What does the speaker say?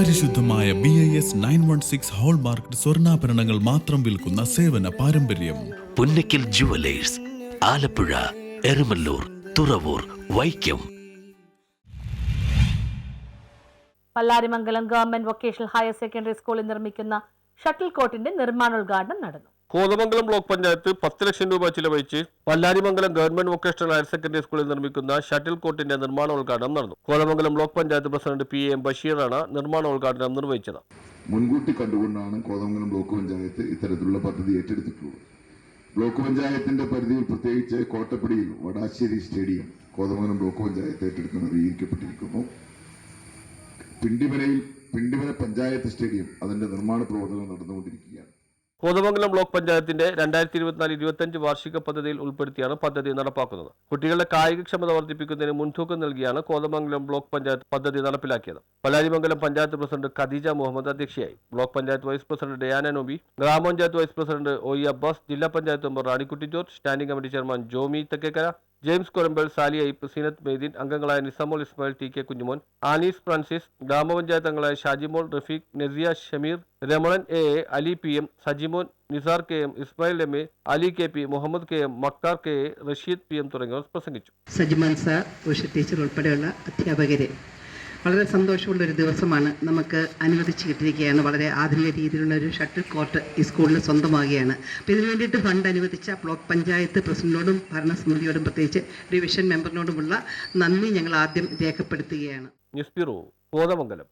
പരിശുദ്ധമായ BIS 916 hallmark സ്വർണ്ണാഭരണങ്ങൾ മാത്രം വിൽക്കുന്ന സേവന പാരമ്പര്യം. Punnakkal jewellers, Alappuzha, Eramalloor, Thuravoor, Vaikom. Pallarimangalam government vocational higher secondary സ്കൂളിൽ നിർമ്മിക്കുന്ന ഷട്ടിൽ കോർട്ടിന്റെ നിർമ്മാണോദ്ഘാടനം നടന്നു. കോതമംഗലം ബ്ലോക്ക് പഞ്ചായത്ത് 10 ലക്ഷം രൂപ ചിലവഴിച്ച് Pallarimangalam government vocational higher secondary സ്കൂളിൽ നിർമ്മിക്കുന്ന ഷട്ടിൽ കോർട്ടിന്റെ നിർമ്മാണോദ്ഘാടനം നടന്നു. Kothamangalam block panchayat president PM ബഷീറാണ് നിർമ്മാണോദ്ഘാടനം നിർവഹിച്ചത്. മുൻകൂട്ടി കണ്ടുകൊണ്ടാണ് കോതമംഗലം ബ്ലോക്ക് പഞ്ചായത്ത് ഇത്തരത്തിലുള്ള പദ്ധതി ഏറ്റെടുത്തിട്ടുള്ളത്. ബ്ലോക്ക് പഞ്ചായത്തിന്റെ പരിധിയിൽ പ്രത്യേകിച്ച് കോട്ടപ്പടിയിൽ വടാശ്ശേരി സ്റ്റേഡിയം കോതമംഗലം ബ്ലോക്ക് പഞ്ചായത്ത് ഏറ്റെടുത്ത് നവീകരിക്കപ്പെട്ടിരിക്കുന്നു. പിണ്ടിമന പഞ്ചായത്ത് സ്റ്റേഡിയം അതിന്റെ നിർമ്മാണ പ്രവർത്തനം നടന്നുകൊണ്ടിരിക്കുകയാണ്. കോതമംഗലം ബ്ലോക്ക് പഞ്ചായത്തിന്റെ 2024-25 വാർഷിക പദ്ധതിയിൽ ഉൾപ്പെടുത്തിയാണ് പദ്ധതി നടപ്പാക്കുന്നത്. കുട്ടികളുടെ കായികക്ഷമത വർദ്ധിപ്പിക്കുന്നതിന് മുൻതൂക്കം നൽകിയാണ് കോതമംഗലം ബ്ലോക്ക് പഞ്ചായത്ത് പദ്ധതി നടപ്പിലാക്കിയത്. പല്ലാരിമംഗലം പഞ്ചായത്ത് പ്രസിഡന്റ് ഖദീജ മുഹമ്മദ് അധ്യക്ഷയായി. Block panchayat vice president Diana Nobi, grama panchayat vice president OE Abbas, ജില്ലാ panchayat member Ranikutty George, standing committee chairman Jomy Thekkekara, James Korambal, Sally Ayyapp, Seenath Meideen, അംഗങ്ങളായ നിസാമുൽ ഇസ്മായിൽ, TK കുഞ്ഞുമോൻ, ആനീസ് ഫ്രാൻസിസ്, ഗ്രാമപഞ്ചായത്ത് അംഗങ്ങളായ Shajimol, Rafeeq, നസിയ Shameer, Ramanan AA, Ali PM, Sajimon, Nisar KM, Ismail MA, Ali KP, Muhammad KM, Makkar KA, Rasheed PM തുടങ്ങിയവർ പ്രസംഗിച്ചു. സജിമാൻ സാർ, ഉഷ ടീച്ചർ ഉൾപ്പെടെയുള്ള അധ്യാപകരെ വളരെ സന്തോഷമുള്ളൊരു ദിവസമാണ് നമുക്ക് അനുവദിച്ച് കിട്ടിയിരിക്കുകയാണ്. വളരെ ആധുനിക രീതിയിലുള്ള ഒരു ഷട്ടിൽ കോർട്ട് ഈ സ്കൂളിൽ സ്വന്തമാകുകയാണ്. അപ്പോൾ ഇതിനു വേണ്ടിയിട്ട് ഫണ്ട് അനുവദിച്ച ബ്ലോക്ക് പഞ്ചായത്ത് പ്രസിഡന്റിനോടും ഭരണസമിതിയോടും പ്രത്യേകിച്ച് ഡിവിഷൻ മെമ്പറിനോടുമുള്ള നന്ദി ഞങ്ങൾ ആദ്യം രേഖപ്പെടുത്തുകയാണ്. News bureau, Kothamangalam.